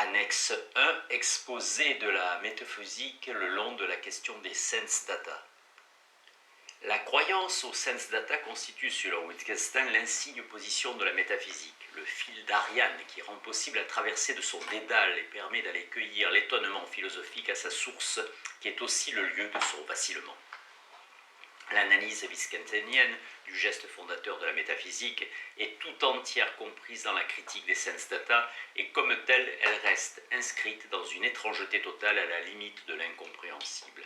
Annexe 1, exposé de la métaphysique le long de la question des sense data. La croyance aux sense data constitue, selon Wittgenstein, l'insigne position de la métaphysique, le fil d'Ariane qui rend possible la traversée de son dédale et permet d'aller cueillir l'étonnement philosophique à sa source, qui est aussi le lieu de son vacillement. L'analyse wittgensteinienne du geste fondateur de la métaphysique est tout entière comprise dans la critique des sense data et comme telle, elle reste inscrite dans une étrangeté totale à la limite de l'incompréhensible.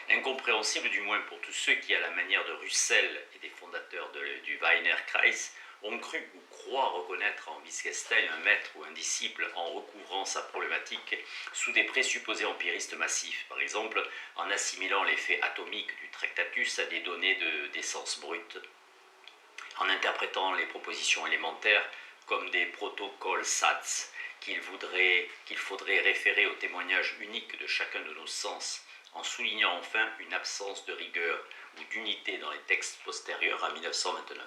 Incompréhensible du moins pour tous ceux qui, à la manière de Russell et des fondateurs du Wiener Kreis, ont cru ou croient reconnaître en Wittgenstein un maître ou un disciple en recouvrant sa problématique sous des présupposés empiristes massifs, par exemple en assimilant l'effet atomique du Tractatus à des données d'essence brute, en interprétant les propositions élémentaires comme des protocoles SATS qu'il faudrait référer au témoignage unique de chacun de nos sens, en soulignant enfin une absence de rigueur ou d'unité dans les textes postérieurs à 1929.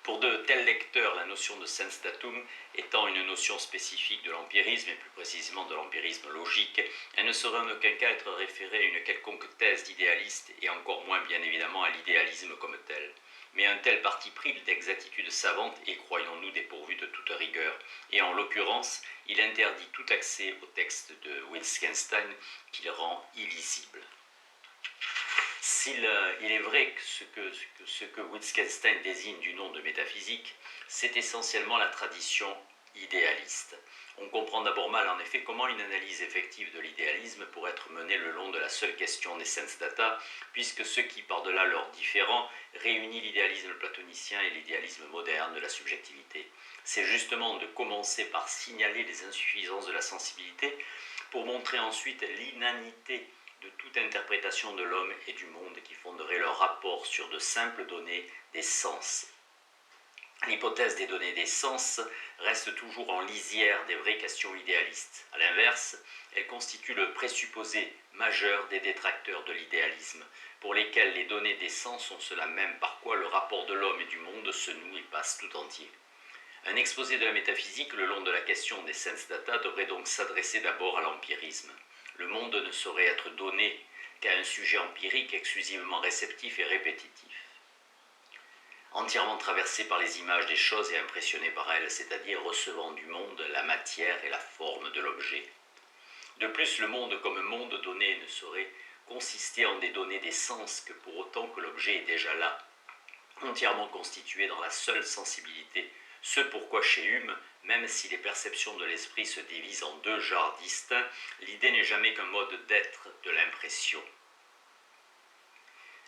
Pour de tels lecteurs, la notion de sens datum étant une notion spécifique de l'empirisme, et plus précisément de l'empirisme logique, elle ne saurait en aucun cas être référée à une quelconque thèse d'idéaliste, et encore moins bien évidemment à l'idéalisme comme tel. Mais un tel parti pris d'exactitude savante est, croyons-nous, dépourvu de toute rigueur, et en l'occurrence, il interdit tout accès au texte de Wittgenstein qu'il rend illisible. Il est vrai que ce que Wittgenstein désigne du nom de métaphysique, c'est essentiellement la tradition idéaliste. On comprend d'abord mal en effet comment une analyse effective de l'idéalisme pourrait être menée le long de la seule question des sense data, puisque ce qui, par-delà leurs différends, réunit l'idéalisme platonicien et l'idéalisme moderne de la subjectivité. C'est justement de commencer par signaler les insuffisances de la sensibilité, pour montrer ensuite l'inanité de toute interprétation de l'homme et du monde qui fonderait leur rapport sur de simples données des sens. L'hypothèse des données des sens reste toujours en lisière des vraies questions idéalistes. A l'inverse, elle constitue le présupposé majeur des détracteurs de l'idéalisme, pour lesquels les données des sens sont cela même par quoi le rapport de l'homme et du monde se noue et passe tout entier. Un exposé de la métaphysique le long de la question des sense data devrait donc s'adresser d'abord à l'empirisme. Le monde ne saurait être donné qu'à un sujet empirique exclusivement réceptif et répétitif, entièrement traversé par les images des choses et impressionné par elles, c'est-à-dire recevant du monde la matière et la forme de l'objet. De plus, le monde comme monde donné ne saurait consister en des données des sens que pour autant que l'objet est déjà là, entièrement constitué dans la seule sensibilité, ce pourquoi chez Hume, même si les perceptions de l'esprit se divisent en deux genres distincts, l'idée n'est jamais qu'un mode d'être de l'impression.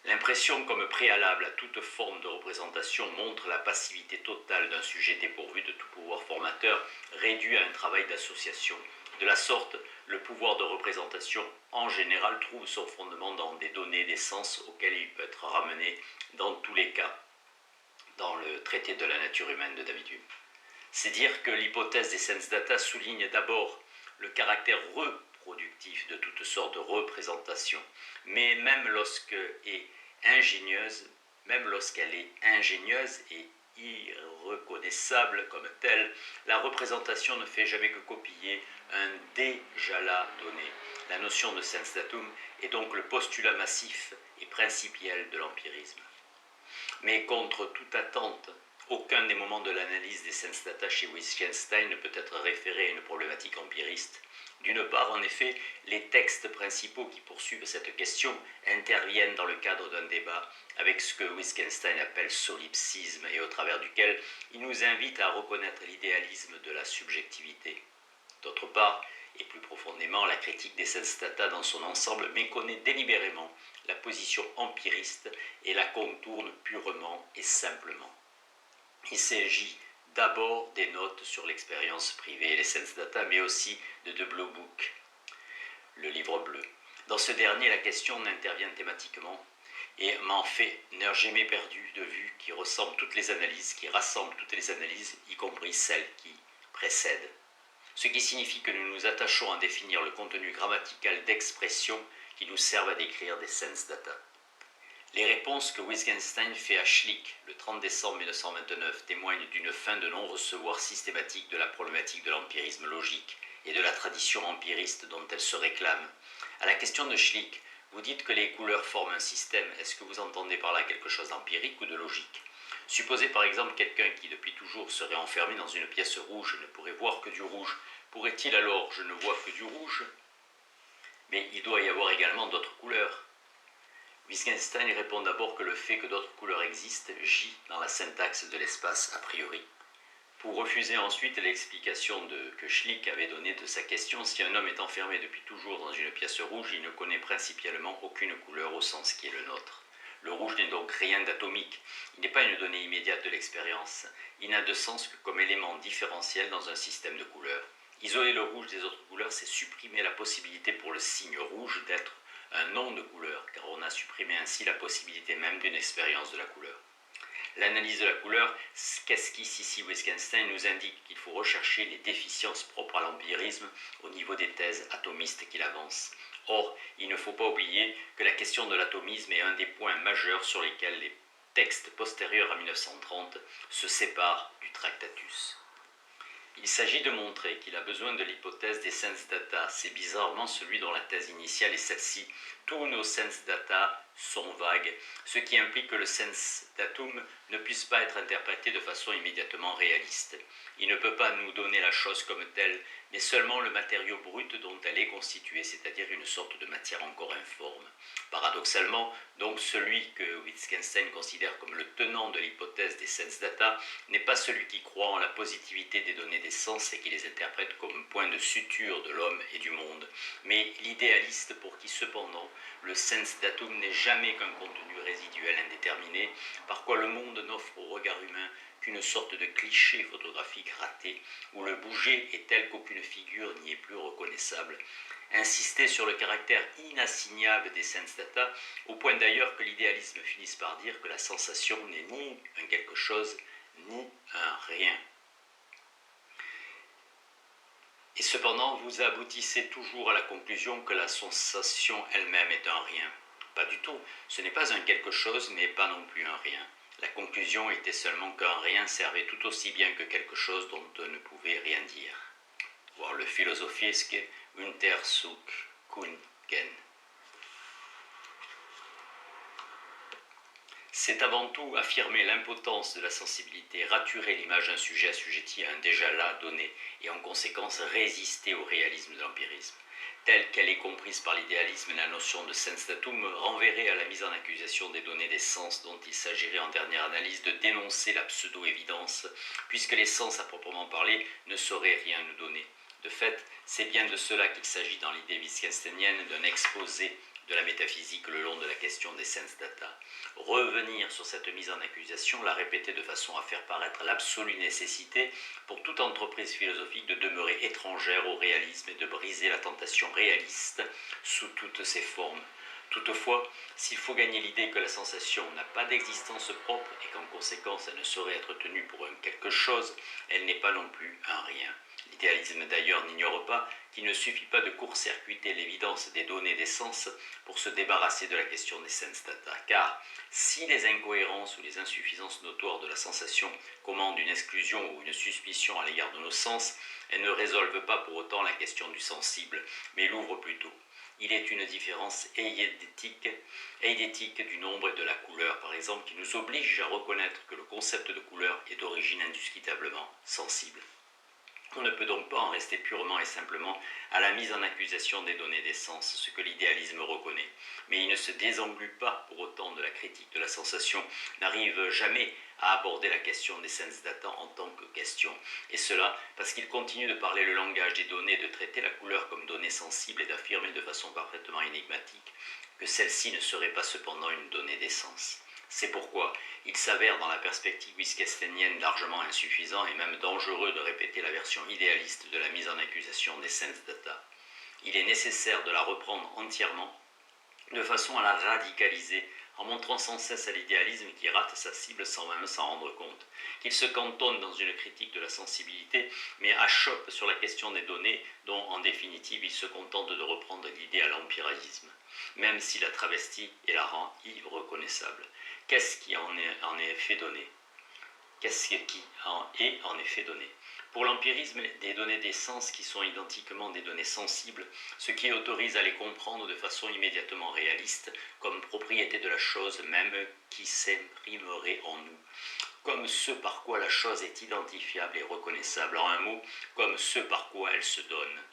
L'impression comme préalable à toute forme de représentation montre la passivité totale d'un sujet dépourvu de tout pouvoir formateur, réduit à un travail d'association. De la sorte, le pouvoir de représentation, en général, trouve son fondement dans des données des sens auxquelles il peut être ramené, dans tous les cas, dans le traité de la nature humaine de David Hume. C'est dire que l'hypothèse des sense data souligne d'abord le caractère reproductif de toutes sortes de représentations, mais même lorsqu'elle est ingénieuse et irreconnaissable comme telle, la représentation ne fait jamais que copier un déjà là donné. La notion de sens datum est donc le postulat massif et principiel de l'empirisme. Mais contre toute attente, aucun des moments de l'analyse des sense data chez Wittgenstein ne peut être référé à une problématique empiriste. D'une part, en effet, les textes principaux qui poursuivent cette question interviennent dans le cadre d'un débat avec ce que Wittgenstein appelle solipsisme et au travers duquel il nous invite à reconnaître l'idéalisme de la subjectivité. D'autre part, et plus profondément, la critique des sense data dans son ensemble méconnaît délibérément la position empiriste et la contourne purement et simplement. Il s'agit d'abord des notes sur l'expérience privée et les sense data, mais aussi de The Blue Book, le livre bleu. Dans ce dernier, la question n'intervient thématiquement et m'en fait n'ai jamais perdu de vue qui rassemble toutes les analyses, y compris celles qui précèdent. Ce qui signifie que nous nous attachons à définir le contenu grammatical d'expressions qui nous servent à décrire des sense data. Les réponses que Wittgenstein fait à Schlick le 30 décembre 1929 témoignent d'une fin de non-recevoir systématique de la problématique de l'empirisme logique et de la tradition empiriste dont elle se réclame. À la question de Schlick, vous dites que les couleurs forment un système. Est-ce que vous entendez par là quelque chose d'empirique ou de logique? Supposez par exemple quelqu'un qui depuis toujours serait enfermé dans une pièce rouge ne pourrait voir que du rouge. Pourrait-il alors, je ne vois que du rouge? Mais il doit y avoir également d'autres couleurs. Wittgenstein répond d'abord que le fait que d'autres couleurs existent gît dans la syntaxe de l'espace a priori. Pour refuser ensuite l'explication que Schlick avait donnée de sa question, si un homme est enfermé depuis toujours dans une pièce rouge, il ne connaît principalement aucune couleur au sens qui est le nôtre. Le rouge n'est donc rien d'atomique, il n'est pas une donnée immédiate de l'expérience, il n'a de sens que comme élément différentiel dans un système de couleurs. Isoler le rouge des autres couleurs, c'est supprimer la possibilité pour le signe rouge d'être un nom de couleur, car on a supprimé ainsi la possibilité même d'une expérience de la couleur. L'analyse de la couleur qu'esquisse ici Wittgenstein nous indique qu'il faut rechercher les déficiences propres à l'empirisme au niveau des thèses atomistes qu'il avance. Or, il ne faut pas oublier que la question de l'atomisme est un des points majeurs sur lesquels les textes postérieurs à 1930 se séparent du Tractatus. Il s'agit de montrer qu'il a besoin de l'hypothèse des sense data. C'est bizarrement celui dont la thèse initiale est celle-ci. Tous nos sense data sont vagues, ce qui implique que le sense datum ne puisse pas être interprété de façon immédiatement réaliste. Il ne peut pas nous donner la chose comme telle, mais seulement le matériau brut dont elle est constituée, c'est-à-dire une sorte de matière encore informe. Paradoxalement, donc celui que Wittgenstein considère comme le tenant de l'hypothèse des sense data n'est pas celui qui croit en la positivité des données des sens et qui les interprète comme point de suture de l'homme et du monde, mais l'idéaliste pour qui cependant le sense datum n'est jamais qu'un contenu résiduel indéterminé, par quoi le monde n'offre au regard humain qu'une sorte de cliché photographique raté, où le bouger est tel qu'aucune figure n'y est plus reconnaissable. Insister sur le caractère inassignable des sense data, au point d'ailleurs que l'idéalisme finisse par dire que la sensation n'est ni un quelque chose, ni un rien. Et cependant, vous aboutissez toujours à la conclusion que la sensation elle-même est un rien. Pas du tout, ce n'est pas un quelque chose, mais pas non plus un rien. La conclusion était seulement qu'un rien servait tout aussi bien que quelque chose dont on ne pouvait rien dire. Voir le philosophiesque Untersuch Kunken. C'est avant tout affirmer l'impotence de la sensibilité, raturer l'image d'un sujet assujetti à un déjà là donné, et en conséquence résister au réalisme de l'empirisme. Telle qu'elle est comprise par l'idéalisme, la notion de sens datum renverrait à la mise en accusation des données des sens dont il s'agirait en dernière analyse de dénoncer la pseudo-évidence, puisque les sens à proprement parler ne sauraient rien nous donner. De fait, c'est bien de cela qu'il s'agit dans l'idée wittgensteinienne d'un exposé de la métaphysique le long de la question des sense data. Revenir sur cette mise en accusation, la répéter de façon à faire paraître l'absolue nécessité pour toute entreprise philosophique de demeurer étrangère au réalisme et de briser la tentation réaliste sous toutes ses formes. Toutefois, s'il faut gagner l'idée que la sensation n'a pas d'existence propre et qu'en conséquence elle ne saurait être tenue pour un quelque chose, elle n'est pas non plus un rien. L'idéalisme d'ailleurs n'ignore pas qu'il ne suffit pas de court-circuiter l'évidence des données des sens pour se débarrasser de la question des sense data, car si les incohérences ou les insuffisances notoires de la sensation commandent une exclusion ou une suspicion à l'égard de nos sens, elles ne résolvent pas pour autant la question du sensible, mais l'ouvrent plutôt. Il est une différence eidétique du nombre et de la couleur, par exemple, qui nous oblige à reconnaître que le concept de couleur est d'origine indiscutablement sensible. On ne peut donc pas en rester purement et simplement à la mise en accusation des données des sens, ce que l'idéalisme reconnaît. Mais il ne se désenglue pas pour autant de la critique de la sensation, n'arrive jamais à aborder la question des sense data en tant que question. Et cela parce qu'il continue de parler le langage des données, de traiter la couleur comme donnée sensible et d'affirmer de façon parfaitement énigmatique que celle-ci ne serait pas cependant une donnée des sens. C'est pourquoi il s'avère dans la perspective wittgensteinienne largement insuffisant et même dangereux de répéter la version idéaliste de la mise en accusation des sense data. Il est nécessaire de la reprendre entièrement de façon à la radicaliser en montrant sans cesse à l'idéalisme qui rate sa cible sans même s'en rendre compte, qu'il se cantonne dans une critique de la sensibilité, mais achoppe sur la question des données dont, en définitive, il se contente de reprendre l'idée à l'empiricisme, même si la travestit et la rend irreconnaissable. Qu'est-ce qui en est fait donné ? Qu'est-ce qui en est en effet donné ? Pour l'empirisme, des données des sens qui sont identiquement des données sensibles, ce qui autorise à les comprendre de façon immédiatement réaliste, comme propriété de la chose même qui s'imprimerait en nous, comme ce par quoi la chose est identifiable et reconnaissable, en un mot, comme ce par quoi elle se donne.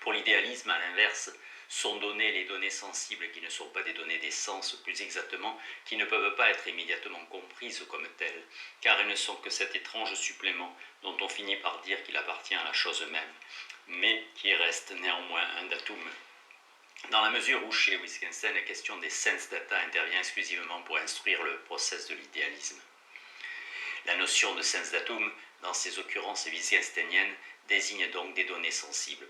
Pour l'idéalisme, à l'inverse, sont données les données sensibles qui ne sont pas des données des sens, plus exactement, qui ne peuvent pas être immédiatement comprises comme telles, car elles ne sont que cet étrange supplément dont on finit par dire qu'il appartient à la chose même, mais qui reste néanmoins un datum. Dans la mesure où, chez Wittgenstein, la question des sense data intervient exclusivement pour instruire le process de l'idéalisme. La notion de sense datum, dans ces occurrences wittgensteiniennes, désigne donc des données sensibles,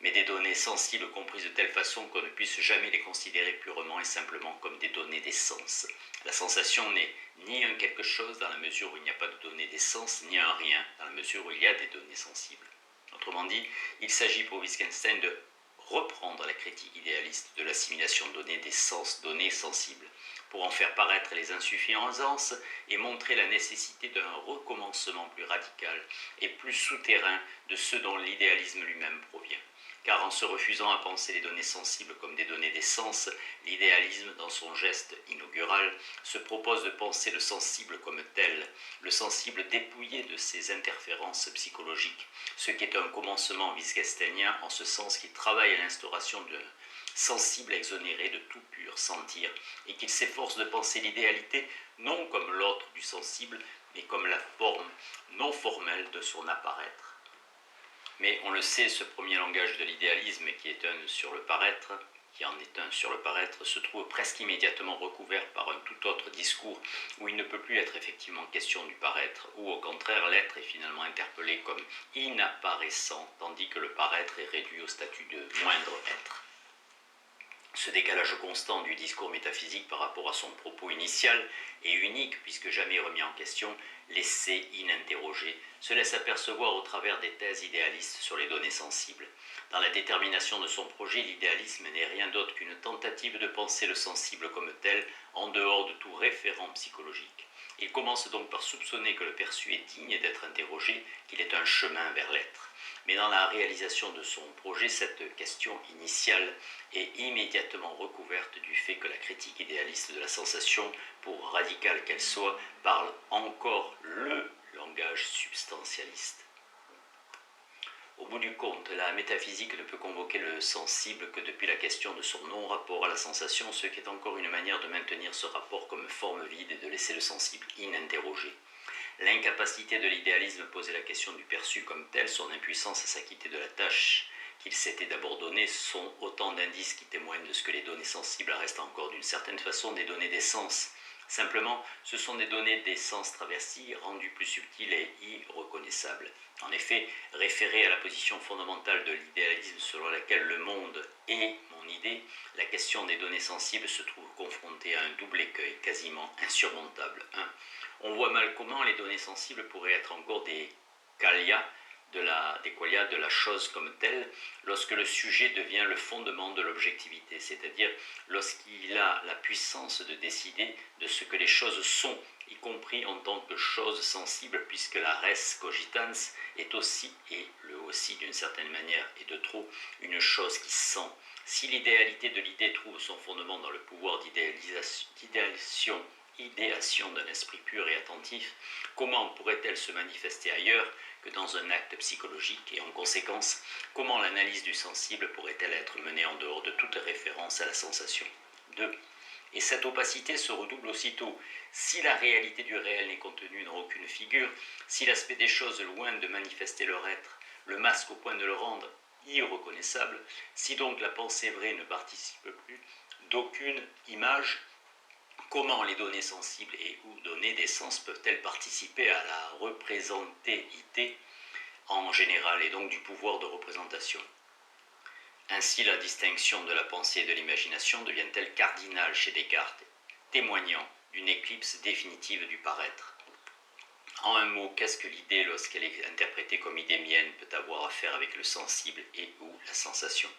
mais des données sensibles comprises de telle façon qu'on ne puisse jamais les considérer purement et simplement comme des données des sens. La sensation n'est ni un quelque chose dans la mesure où il n'y a pas de données des sens, ni un rien dans la mesure où il y a des données sensibles. Autrement dit, il s'agit pour Wittgenstein de reprendre la critique idéaliste de l'assimilation donnée des sens données sensibles, pour en faire paraître les insuffisances et montrer la nécessité d'un recommencement plus radical et plus souterrain de ce dont l'idéalisme lui-même provient. Car en se refusant à penser les données sensibles comme des données des sens, l'idéalisme, dans son geste inaugural, se propose de penser le sensible comme tel, le sensible dépouillé de ses interférences psychologiques, ce qui est un commencement wittgensteinien en ce sens qu'il travaille à l'instauration d'un sensible exonéré de tout pur sentir, et qu'il s'efforce de penser l'idéalité non comme l'autre du sensible, mais comme la forme non formelle de son apparaître. Mais on le sait, ce premier langage de l'idéalisme, qui en est un sur le paraître, se trouve presque immédiatement recouvert par un tout autre discours où il ne peut plus être effectivement question du paraître, où au contraire l'être est finalement interpellé comme inapparaissant, tandis que le paraître est réduit au statut de moindre être. Ce décalage constant du discours métaphysique par rapport à son propos initial est unique puisque jamais remis en question, laissé ininterrogé, se laisse apercevoir au travers des thèses idéalistes sur les données sensibles. Dans la détermination de son projet, l'idéalisme n'est rien d'autre qu'une tentative de penser le sensible comme tel en dehors de tout référent psychologique. Il commence donc par soupçonner que le perçu est digne d'être interrogé, qu'il est un chemin vers l'être. Mais dans la réalisation de son projet, cette question initiale est immédiatement recouverte du fait que la critique idéaliste de la sensation, pour radicale qu'elle soit, parle encore le langage substantialiste. Au bout du compte, la métaphysique ne peut convoquer le sensible que depuis la question de son non-rapport à la sensation, ce qui est encore une manière de maintenir ce rapport comme forme vide et de laisser le sensible ininterrogé. L'incapacité de l'idéalisme à poser la question du perçu comme tel, son impuissance à s'acquitter de la tâche qu'il s'était d'abord donnée, sont autant d'indices qui témoignent de ce que les données sensibles restent encore d'une certaine façon des données des sens. Simplement, ce sont des données des sens travestis, rendues plus subtiles et irreconnaissables. En effet, référée à la position fondamentale de l'idéalisme selon laquelle le monde est mon idée, la question des données sensibles se trouve confrontée à un double écueil quasiment insurmontable. 1. On voit mal comment les données sensibles pourraient être encore des qualia de la chose comme telle, lorsque le sujet devient le fondement de l'objectivité, c'est-à-dire lorsqu'il a la puissance de décider de ce que les choses sont, y compris en tant que chose sensible, puisque la res cogitans est aussi, et le aussi d'une certaine manière et de trop, une chose qui sent. Si l'idéalité de l'idée trouve son fondement dans le pouvoir idéation d'un esprit pur et attentif, comment pourrait-elle se manifester ailleurs que dans un acte psychologique et en conséquence, comment l'analyse du sensible pourrait-elle être menée en dehors de toute référence à la sensation ? 2. Et cette opacité se redouble aussitôt. Si la réalité du réel n'est contenue dans aucune figure, si l'aspect des choses loin de manifester leur être, le masque au point de le rendre irreconnaissable, si donc la pensée vraie ne participe plus d'aucune image, comment les données sensibles et ou données des sens peuvent-elles participer à la représentéité en général et donc du pouvoir de représentation ? Ainsi, la distinction de la pensée et de l'imagination devient-elle cardinale chez Descartes, témoignant d'une éclipse définitive du paraître. En un mot, qu'est-ce que l'idée lorsqu'elle est interprétée comme idée mienne peut avoir à faire avec le sensible et ou la sensation?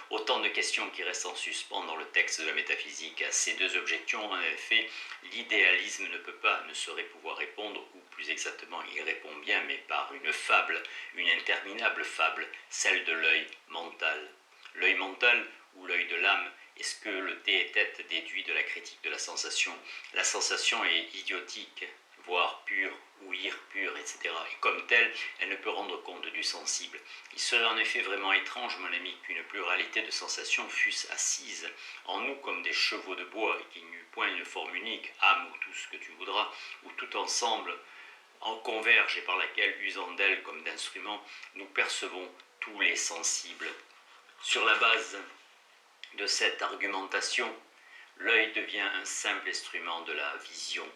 Autant de questions qui restent en suspens dans le texte de la métaphysique. À ces deux objections, en effet, l'idéalisme ne saurait pouvoir répondre, ou plus exactement, il répond bien, mais par une fable, une interminable fable, celle de l'œil mental. L'œil mental, ou l'œil de l'âme, est ce que le tête déduit de la critique de la sensation. La sensation est idiotique, voire pure, ou pure, etc. Et comme telle, elle ne peut rendre compte du sensible. Il serait en effet vraiment étrange, mon ami, qu'une pluralité de sensations fussent assises en nous comme des chevaux de bois et qu'il n'y eût point une forme unique, âme ou tout ce que tu voudras, où tout ensemble en converge et par laquelle, usant d'elle comme d'instrument, nous percevons tous les sensibles. Sur la base de cette argumentation, l'œil devient un simple instrument de la vision,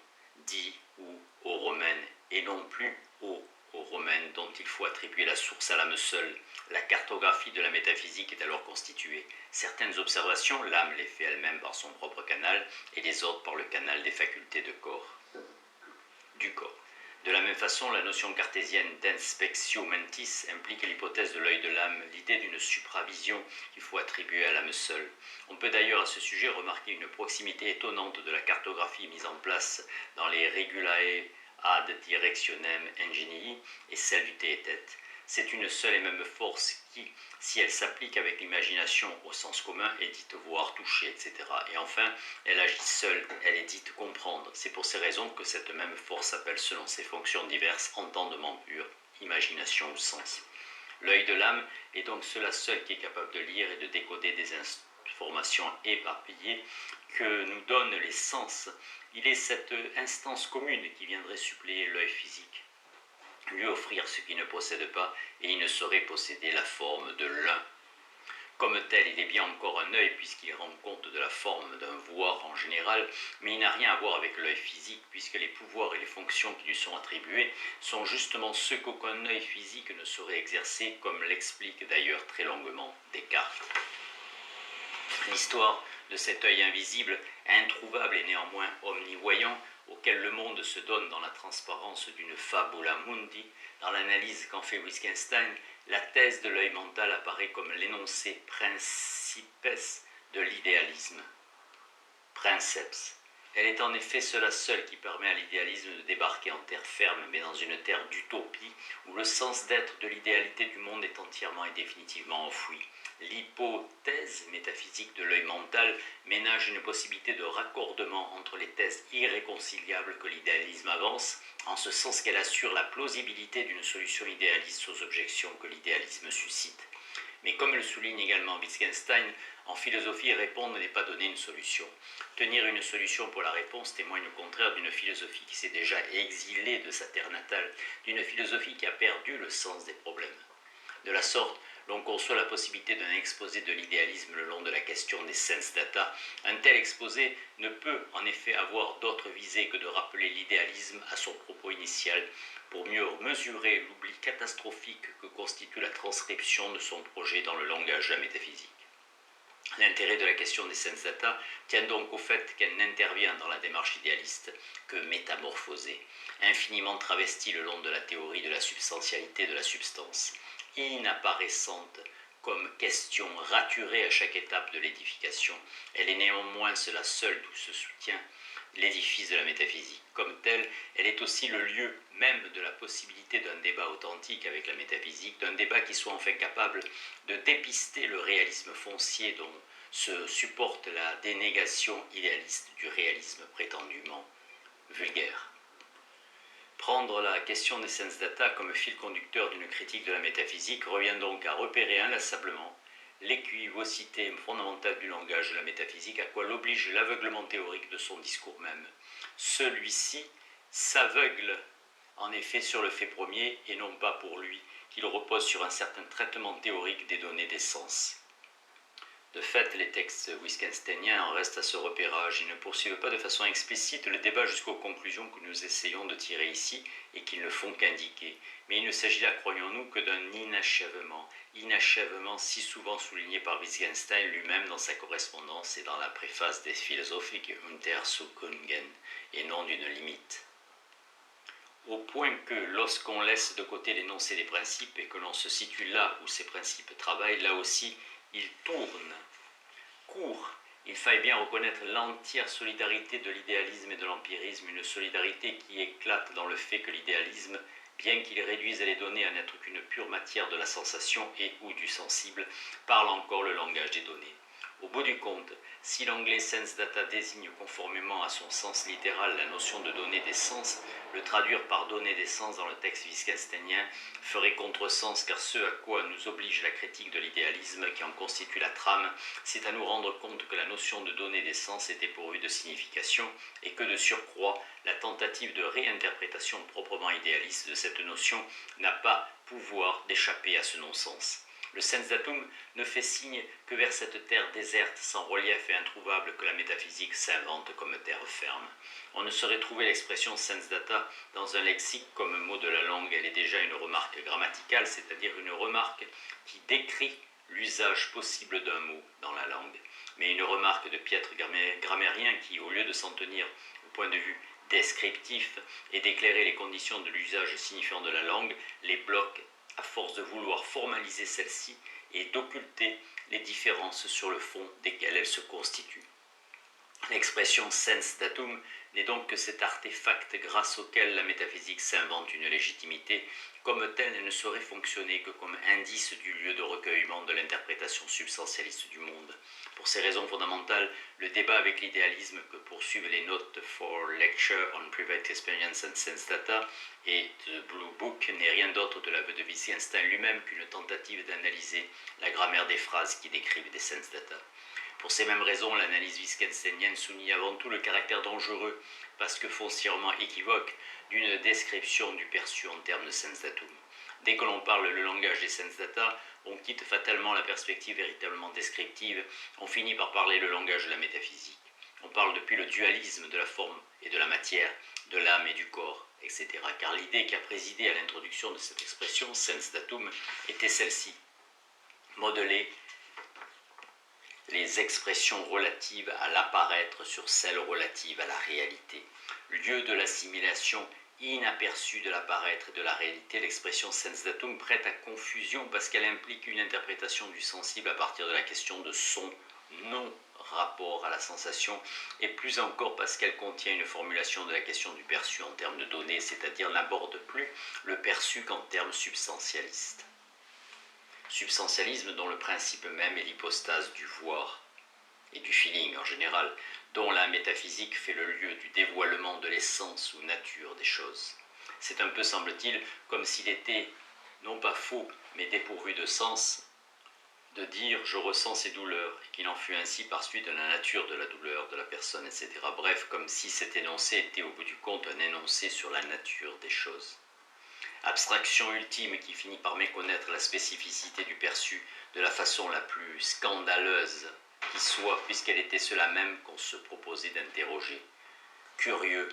dit ou aux romaines, et non plus aux romaines dont il faut attribuer la source à l'âme seule. La cartographie de la métaphysique est alors constituée. Certaines observations, l'âme les fait elle-même par son propre canal, et les autres par le canal des facultés du corps. De la même façon, la notion cartésienne d'inspectio mentis implique l'hypothèse de l'œil de l'âme, l'idée d'une supravision qu'il faut attribuer à l'âme seule. On peut d'ailleurs à ce sujet remarquer une proximité étonnante de la cartographie mise en place dans les Regulae ad directionem ingenii et celle du théétète. C'est une seule et même force qui, si elle s'applique avec l'imagination au sens commun, est dite voir, toucher, etc. Et enfin, elle agit seule, elle est dite comprendre. C'est pour ces raisons que cette même force s'appelle, selon ses fonctions diverses, entendement pur, imagination ou sens. L'œil de l'âme est donc cela seul qui est capable de lire et de décoder des informations éparpillées que nous donnent les sens. Il est cette instance commune qui viendrait suppléer l'œil physique, lui offrir ce qu'il ne possède pas, et il ne saurait posséder la forme de l'un. Comme tel, il est bien encore un œil puisqu'il rend compte de la forme d'un voir en général, mais il n'a rien à voir avec l'œil physique puisque les pouvoirs et les fonctions qui lui sont attribués sont justement ceux qu'aucun œil physique ne saurait exercer, comme l'explique d'ailleurs très longuement Descartes. L'histoire de cet œil invisible, introuvable et néanmoins omnivoyant, auquel le monde se donne dans la transparence d'une fabula mundi, dans l'analyse qu'en fait Wittgenstein, la thèse de l'œil mental apparaît comme l'énoncé principes de l'idéalisme. Princeps. Elle est en effet cela seule qui permet à l'idéalisme de débarquer en terre ferme, mais dans une terre d'utopie, où le sens d'être de l'idéalité du monde est entièrement et définitivement enfoui. L'hypothèse métaphysique de l'œil mental ménage une possibilité de raccordement entre les thèses irréconciliables que l'idéalisme avance, en ce sens qu'elle assure la plausibilité d'une solution idéaliste aux objections que l'idéalisme suscite. Mais comme le souligne également Wittgenstein, en philosophie, répondre n'est pas donner une solution. Tenir une solution pour la réponse témoigne au contraire d'une philosophie qui s'est déjà exilée de sa terre natale, d'une philosophie qui a perdu le sens des problèmes. De la sorte, l'on conçoit la possibilité d'un exposé de l'idéalisme le long de la question des sens data. Un tel exposé ne peut en effet avoir d'autre visée que de rappeler l'idéalisme à son propos initial pour mieux mesurer l'oubli catastrophique que constitue la transcription de son projet dans le langage de la métaphysique. L'intérêt de la question des sens data tient donc au fait qu'elle n'intervient dans la démarche idéaliste que métamorphosée, infiniment travestie le long de la théorie de la substantialité de la substance, inapparaissante comme question raturée à chaque étape de l'édification. Elle est néanmoins cela seule d'où se soutient l'édifice de la métaphysique. Comme telle, elle est aussi le lieu même de la possibilité d'un débat authentique avec la métaphysique, d'un débat qui soit enfin capable de dépister le réalisme foncier dont se supporte la dénégation idéaliste du réalisme prétendument vulgaire. Prendre la question des sens data comme fil conducteur d'une critique de la métaphysique revient donc à repérer inlassablement l'équivocité fondamentale du langage de la métaphysique, à quoi l'oblige l'aveuglement théorique de son discours même. Celui-ci s'aveugle en effet sur le fait premier et non pas pour lui, qu'il repose sur un certain traitement théorique des données des sens. De fait, les textes wittgensteiniens en restent à ce repérage. Ils ne poursuivent pas de façon explicite le débat jusqu'aux conclusions que nous essayons de tirer ici et qu'ils ne font qu'indiquer. Mais il ne s'agit là, croyons-nous, que d'un inachèvement si souvent souligné par Wittgenstein lui-même dans sa correspondance et dans la préface des philosophiques Untersuchungen, et non d'une limite. Au point que, lorsqu'on laisse de côté l'énoncé des principes et que l'on se situe là où ces principes travaillent, là aussi, ils tournent, courent. Il faille bien reconnaître l'entière solidarité de l'idéalisme et de l'empirisme, une solidarité qui éclate dans le fait que l'idéalisme, bien qu'il réduise les données à n'être qu'une pure matière de la sensation et ou du sensible, parle encore le langage des données. Au bout du compte, si l'anglais sense data désigne conformément à son sens littéral la notion de données des sens, le traduire par données des sens dans le texte wittgensteinien ferait contresens, car ce à quoi nous oblige la critique de l'idéalisme qui en constitue la trame, c'est à nous rendre compte que la notion de données des sens est dépourvue de signification et que de surcroît, la tentative de réinterprétation proprement idéaliste de cette notion n'a pas pouvoir d'échapper à ce non-sens. Le sens datum ne fait signe que vers cette terre déserte, sans relief et introuvable que la métaphysique s'invente comme terre ferme. On ne saurait trouver l'expression sens data dans un lexique comme mot de la langue. Elle est déjà une remarque grammaticale, c'est-à-dire une remarque qui décrit l'usage possible d'un mot dans la langue. Mais une remarque de piètre grammairien qui, au lieu de s'en tenir au point de vue descriptif et d'éclairer les conditions de l'usage signifiant de la langue, les bloque à force de vouloir formaliser celle-ci et d'occulter les différences sur le fond desquelles elle se constitue. L'expression sens datum n'est donc que cet artefact grâce auquel la métaphysique s'invente une légitimité. Comme telle, elle ne saurait fonctionner que comme indice du lieu de recueillement de l'interprétation substantialiste du monde. Pour ces raisons fondamentales, le débat avec l'idéalisme que poursuivent les notes for Lecture on Private Experience and Sense Data et The Blue Book n'est rien d'autre de l'aveu de Wittgenstein lui-même qu'une tentative d'analyser la grammaire des phrases qui décrivent des sense data. Pour ces mêmes raisons, l'analyse wittgensteinienne souligne avant tout le caractère dangereux, parce que foncièrement équivoque, d'une description du perçu en termes de sens datum. Dès que l'on parle le langage des sens data, on quitte fatalement la perspective véritablement descriptive, on finit par parler le langage de la métaphysique. On parle depuis le dualisme de la forme et de la matière, de l'âme et du corps, etc. Car l'idée qui a présidé à l'introduction de cette expression, sens datum, était celle-ci. Modeler les expressions relatives à l'apparaître sur celles relatives à la réalité. Lieu de l'assimilation inaperçue de l'apparaître et de la réalité, l'expression sens datum prête à confusion parce qu'elle implique une interprétation du sensible à partir de la question de son non-rapport à la sensation, et plus encore parce qu'elle contient une formulation de la question du perçu en termes de données, c'est-à-dire n'aborde plus le perçu qu'en termes substantialistes. Substantialisme dont le principe même est l'hypostase du voir et du feeling en général, dont la métaphysique fait le lieu du dévoilement de l'essence ou nature des choses. C'est un peu, semble-t-il, comme s'il était non pas faux, mais dépourvu de sens, de dire « je ressens ces douleurs » et qu'il en fut ainsi par suite de la nature de la douleur de la personne, etc. Bref, comme si cet énoncé était au bout du compte un énoncé sur la nature des choses. Abstraction ultime qui finit par méconnaître la spécificité du perçu de la façon la plus scandaleuse qui soit, puisqu'elle était cela même qu'on se proposait d'interroger. Curieux,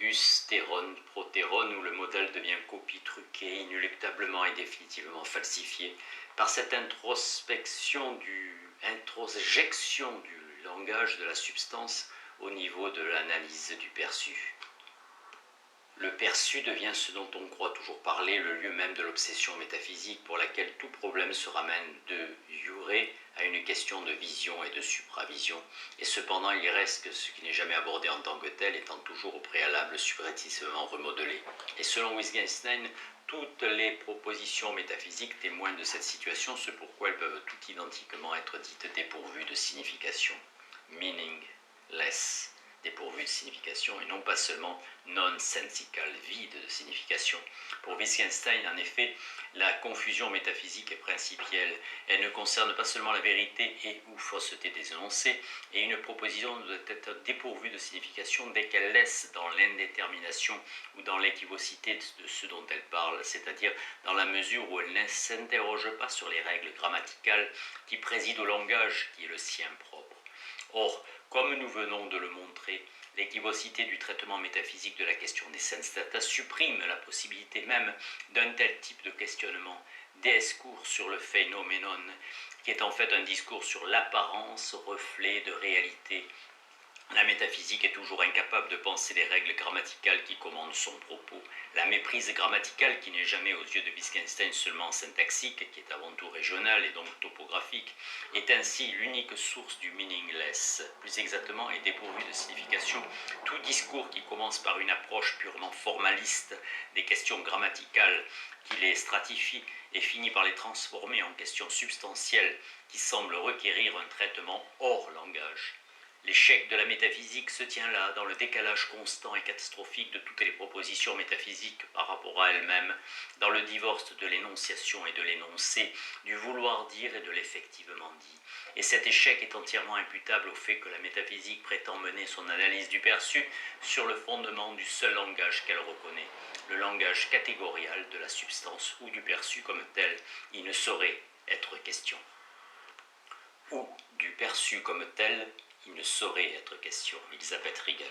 ustéron, protéron, où le modèle devient copie truquée, inéluctablement et définitivement falsifiée, par cette introjection du langage de la substance au niveau de l'analyse du perçu. Le perçu devient ce dont on croit toujours parler, le lieu même de l'obsession métaphysique pour laquelle tout problème se ramène de jure à une question de vision et de supravision. Et cependant, il reste que ce qui n'est jamais abordé en tant que tel, étant toujours au préalable subrepticement remodelé. Et selon Wittgenstein, toutes les propositions métaphysiques témoignent de cette situation, ce pourquoi elles peuvent tout identiquement être dites dépourvues de signification. Meaningless. dépourvu de signification et non pas seulement nonsensical, vide de signification. Pour Wittgenstein, en effet, la confusion métaphysique est principielle. Elle ne concerne pas seulement la vérité et ou fausseté des énoncés, et une proposition doit être dépourvue de signification dès qu'elle laisse dans l'indétermination ou dans l'équivocité de ce dont elle parle, c'est-à-dire dans la mesure où elle ne s'interroge pas sur les règles grammaticales qui président au langage qui est le sien propre. Or, comme nous venons de le montrer, l'équivocité du traitement métaphysique de la question des sens data supprime la possibilité même d'un tel type de questionnement, discours sur le phénoménon, qui est en fait un discours sur l'apparence, reflet de réalité. La métaphysique est toujours incapable de penser les règles grammaticales qui commandent son propos. La méprise grammaticale, qui n'est jamais aux yeux de Wittgenstein seulement syntaxique, qui est avant tout régionale et donc topographique, est ainsi l'unique source du meaningless. Plus exactement, est dépourvu de signification tout discours qui commence par une approche purement formaliste des questions grammaticales, qui les stratifie et finit par les transformer en questions substantielles qui semblent requérir un traitement hors langage. L'échec de la métaphysique se tient là, dans le décalage constant et catastrophique de toutes les propositions métaphysiques par rapport à elles-mêmes, dans le divorce de l'énonciation et de l'énoncé, du vouloir dire et de l'effectivement dit. Et cet échec est entièrement imputable au fait que la métaphysique prétend mener son analyse du perçu sur le fondement du seul langage qu'elle reconnaît, le langage catégorial de la substance ou du perçu comme tel. Il ne saurait être question. Ou du perçu comme tel, il ne saurait être question. Elisabeth Riegel.